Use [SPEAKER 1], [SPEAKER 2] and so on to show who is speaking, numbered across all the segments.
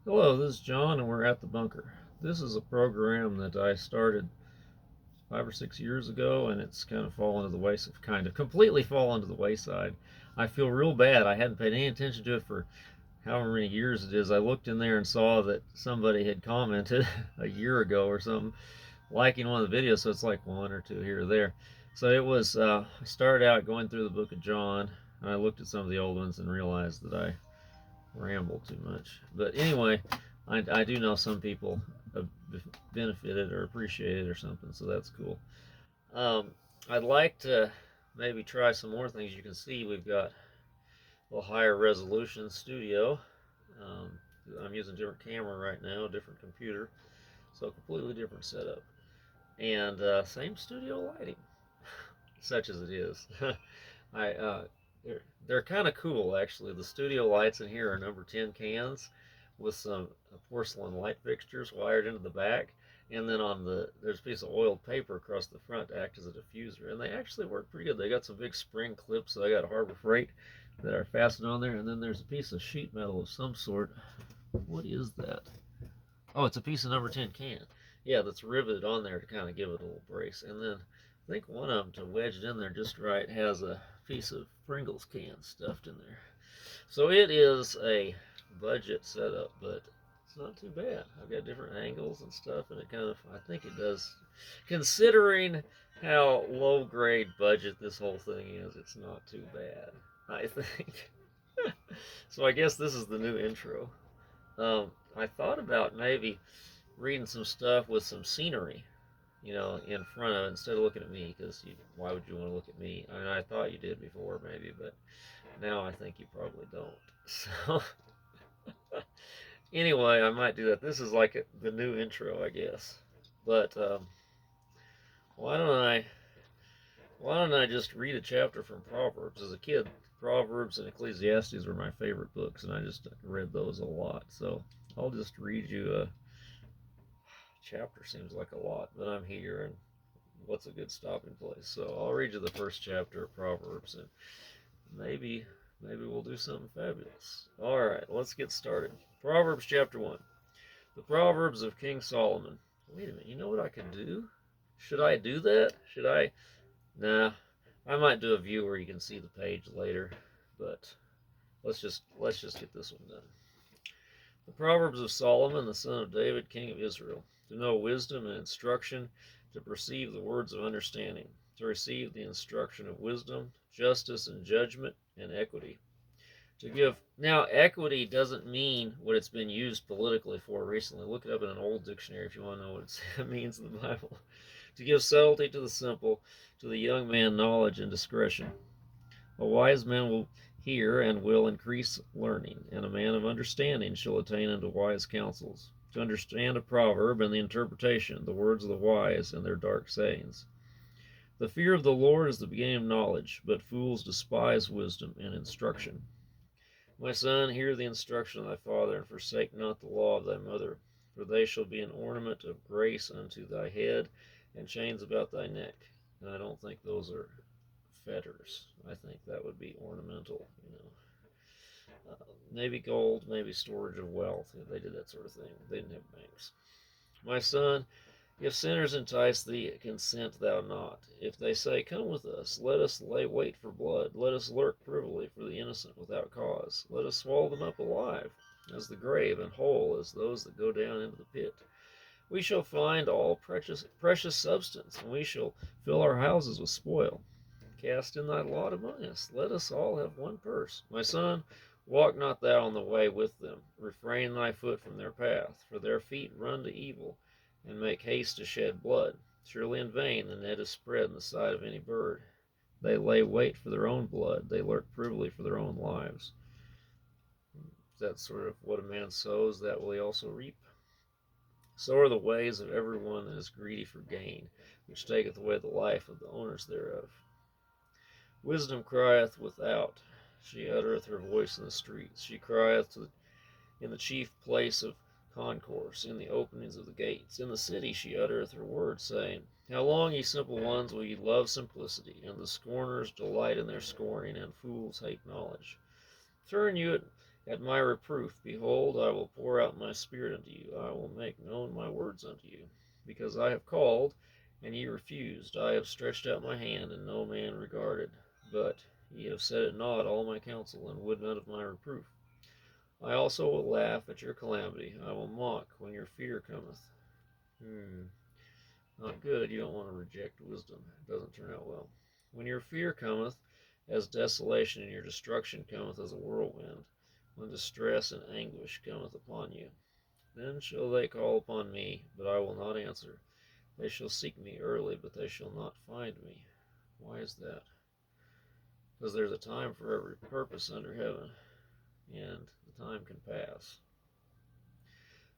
[SPEAKER 1] Hello, this is John, and we're at the bunker. This is a program that I started 5 or 6 years ago, and it's kind of fallen to the wayside, kind of completely fallen to the wayside. I feel real bad. I hadn't paid any attention to it for however many years it is. I looked in there and saw that somebody had commented a year ago or something, liking one of the videos, so it's like one or two here or there. So I started out going through the book of John, and I looked at some of the old ones and realized that I ramble too much. But anyway, I do know some people have benefited or appreciated or something, so that's cool. Um, I'd like to maybe try some more things. You can see we've got a little higher resolution studio. Um, I'm using a different camera right now, a different computer, so a completely different setup. And same studio lighting, such as it is. I they're kind of cool actually. The studio lights in here are number 10 cans with some porcelain light fixtures wired into the back, and then there's a piece of oiled paper across the front to act as a diffuser, and they actually work pretty good. They got some big spring clips that I got Harbor Freight that are fastened on there, and then there's a piece of sheet metal of some sort. What is that? Oh, it's a piece of number 10 can. Yeah, that's riveted on there to kind of give it a little brace. And then I think one of them, to wedge it in there just right, has a piece of Pringles can stuffed in there. So it is a budget setup, but it's not too bad. I've got different angles and stuff, and it kind of, I think it does, considering how low grade budget this whole thing is, it's not too bad, I think. So I guess this is the new intro. I thought about maybe reading some stuff with some scenery, in front of it instead of looking at me. Because why would you want to look at me? I mean, I thought you did before, maybe, but now I think you probably don't. So anyway, I might do that. This is like the new intro, I guess. But why don't I? Why don't I just read a chapter from Proverbs? As a kid, Proverbs and Ecclesiastes were my favorite books, and I just read those a lot. So I'll just read you a chapter. Seems like a lot, but I'm here, and what's a good stopping place? So I'll read you the first chapter of Proverbs, and maybe we'll do something fabulous. All right, let's get started. Proverbs chapter 1. The Proverbs of King Solomon. Wait a minute, you know what I can do? Should I do that? Should I? Nah, I might do a view where you can see the page later, but let's just get this one done. The Proverbs of Solomon, the son of David, king of Israel, to know wisdom and instruction, to perceive the words of understanding, to receive the instruction of wisdom, justice and judgment and equity. To give now, equity doesn't mean what it's been used politically for recently. Look it up in an old dictionary if you want to know what it means in the Bible. To give subtlety to the simple, to the young man knowledge and discretion. A wise man will hear and will increase learning, and a man of understanding shall attain unto wise counsels. To understand a proverb and the interpretation, the words of the wise and their dark sayings. The fear of the Lord is the beginning of knowledge, but fools despise wisdom and instruction. My son, hear the instruction of thy father, and forsake not the law of thy mother, for they shall be an ornament of grace unto thy head, and chains about thy neck. And I don't think those are fetters. I think that would be ornamental. Maybe gold, maybe storage of wealth. They did that sort of thing. They didn't have banks. My son, if sinners entice thee, consent thou not. If they say, Come with us, let us lay wait for blood. Let us lurk privily for the innocent without cause. Let us swallow them up alive, as the grave, and whole as those that go down into the pit. We shall find all precious substance, and we shall fill our houses with spoil. Cast in thy lot among us. Let us all have one purse. My son, walk not thou on the way with them. Refrain thy foot from their path, for their feet run to evil, and make haste to shed blood. Surely in vain the net is spread in the sight of any bird. They lay wait for their own blood. They lurk privily for their own lives. That's sort of what a man sows, that will he also reap. So are the ways of every one that is greedy for gain, which taketh away the life of the owners thereof. Wisdom crieth without, she uttereth her voice in the streets. She crieth in the chief place of concourse, in the openings of the gates. In the city she uttereth her words, saying, How long, ye simple ones, will ye love simplicity? And the scorners delight in their scorning, and fools hate knowledge. Turn you At my reproof, behold, I will pour out my spirit unto you. I will make known my words unto you. Because I have called, and ye refused. I have stretched out my hand, and no man regarded. But ye have set at naught all my counsel, and would none of my reproof. I also will laugh at your calamity. I will mock when your fear cometh. Not good. You don't want to reject wisdom. It doesn't turn out well. When your fear cometh as desolation, and your destruction cometh as a whirlwind, when distress and anguish cometh upon you, then shall they call upon me, but I will not answer. They shall seek me early, but they shall not find me. Why is that? Because there's a time for every purpose under heaven, and the time can pass.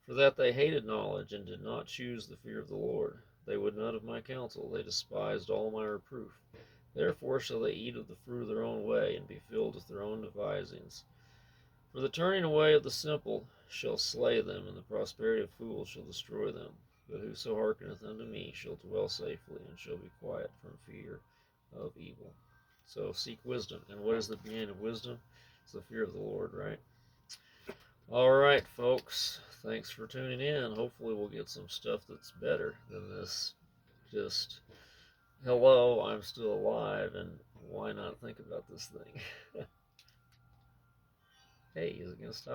[SPEAKER 1] For that they hated knowledge, and did not choose the fear of the Lord. They would none of my counsel, they despised all my reproof. Therefore shall they eat of the fruit of their own way, and be filled with their own devisings. For the turning away of the simple shall slay them, and the prosperity of fools shall destroy them. But whoso hearkeneth unto me shall dwell safely, and shall be quiet from fear of evil. So seek wisdom. And what is the beginning of wisdom? It's the fear of the Lord, right? All right, folks. Thanks for tuning in. Hopefully we'll get some stuff that's better than this. Just, hello, I'm still alive, and why not think about this thing? Hey, is it going to stop?